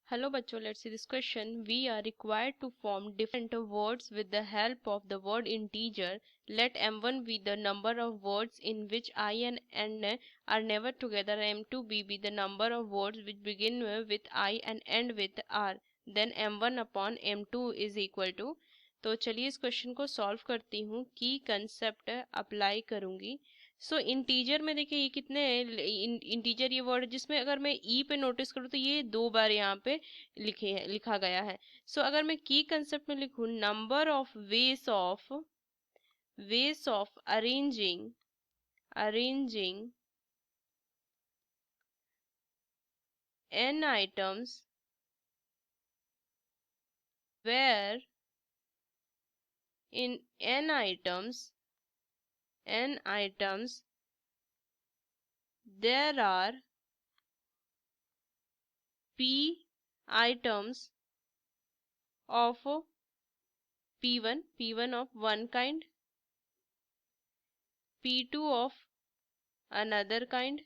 Hello bachcho, let's see this question. We are required to form different words with the help of the word integer. Let m1 be the number of words in which I and n are never together. M2 be the number of words which begin with I and end with r. Then m1 upon m2 is equal to. तो चलिए इस question को solve करती हूँ की concept apply करूंगी. सो integer में देखिए ये कितने इंटीजर ये वर्ड जिसमें अगर मैं ई पे नोटिस करूँ तो ये 2 बार यहाँ पे लिखा गया है. सो अगर मैं की कंसेप्ट में लिखूँ नंबर ऑफ वेस of arranging n items where in n items there are p items of p1 of one kind, p2 of another kind,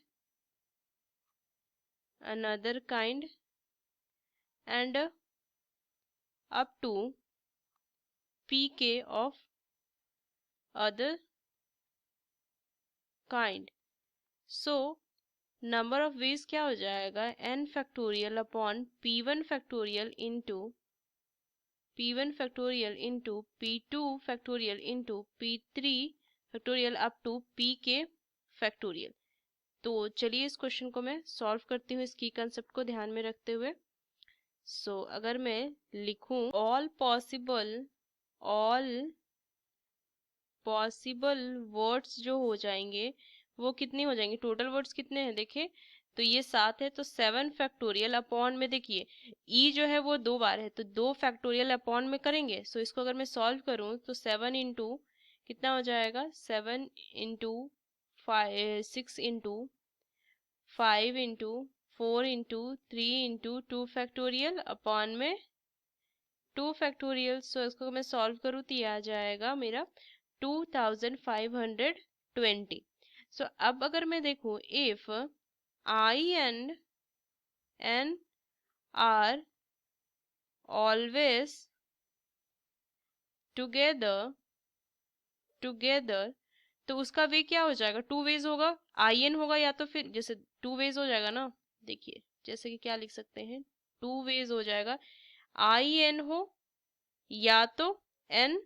and up to pk of other kind. So number of ways क्या हो जाएगा n factorial upon p1 factorial into p2 factorial into p3 factorial up to pk factorial. तो चलिए इस question को मैं solve करती हूँ इसकी कंसेप्ट को ध्यान में रखते हुए. सो अगर मैं लिखूं ऑल पॉसिबल वर्ड्स जो हो जाएंगे वो कितने हो जाएंगे, टोटल वर्ड्स कितने हैं देखिए. तो ये 7 है तो 7 फैक्टोरियल अपॉन में देखिए ई जो है वो 2 बार है तो 2 फैक्टोरियल अपॉन में करेंगे. सो इसको अगर मैं सॉल्व करूं तो 7 इंटू कितना हो जाएगा 7 into 6 into 5 into 4 into 3 into 2 factorial upon में 2 फैक्टोरियल. सो इसको मैं सॉल्व करूँ तो ये आ जाएगा मेरा 2520. सो अब अगर मैं देखूं if I and N are always together तो उसका वे क्या हो जाएगा, 2 वेज होगा, आई एन होगा या तो फिर जैसे 2 वेज हो जाएगा ना. देखिए जैसे कि क्या लिख सकते हैं 2 वेज हो जाएगा, आई एन हो या तो एन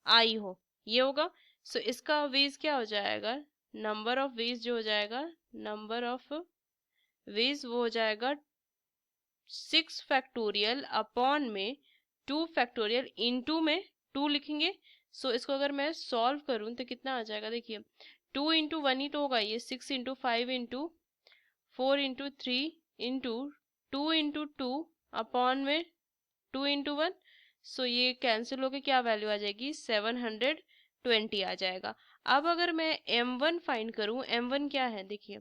आई हो, ये होगा. सो इसका वेज क्या हो जाएगा, नंबर ऑफ वेज जो हो जाएगा नंबर ऑफ वेज वो हो जाएगा 6 फैक्टोरियल अपॉन में 2 फैक्टोरियल इनटू में 2 लिखेंगे. सो इसको अगर मैं सॉल्व करूं तो कितना आ जाएगा देखिए 2 इंटू 1 ही तो होगा ये 6 into 5 into 4 into 3 into 2 into 2 upon में 2 इंटू 1. सो ये कैंसिल होके क्या वैल्यू आ जाएगी 720 आ जाएगा. अब अगर मैं m1 फाइंड करूं, m1 क्या है देखिए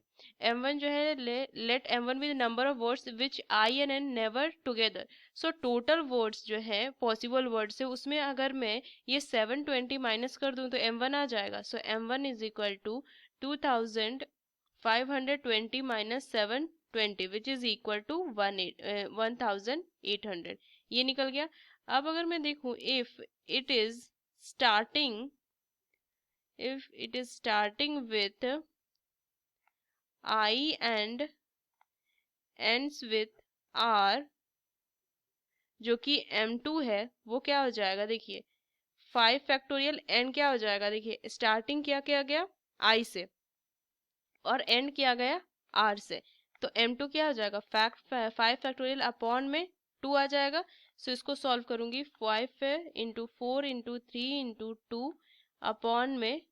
m1 जो है let m1 be the number of words which I and N never together. So total words जो है पॉसिबल वर्ड्स है उसमें अगर मैं ये 720 माइनस कर दूं तो m1 आ जाएगा. So m1 is equal to 2520 minus 720 which is equal to 1800. ये निकल गया. अब अगर मैं देखूं if it is starting with I and ends with R जो कि M2 है वो क्या हो जाएगा देखिए 5 फैक्टोरियल n क्या हो जाएगा देखिए स्टार्टिंग क्या किया गया I से और एंड किया गया R से. तो M2 क्या हो जाएगा 5 फैक्टोरियल अपॉन में 2 आ जाएगा. सो इसको सॉल्व करूंगी 5 इंटू 4 इंटू 3 इंटू 2 अपॉन में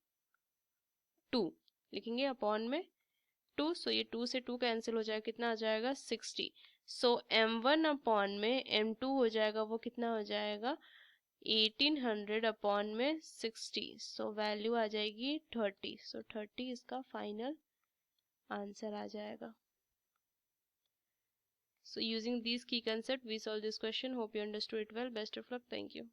2 लिखेंगे अपॉन में 2. सो ये 2 से 2 कैंसिल हो जाएगा कितना आ जाएगा 60. सो m1 अपॉन में m2 हो जाएगा वो कितना हो जाएगा 1800 अपॉन में 60. सो वैल्यू आ जाएगी 30. सो 30 इसका फाइनल आंसर आ जाएगा. So using these key concepts we solve this question. Hope you understood it well. Best of luck. Thank you.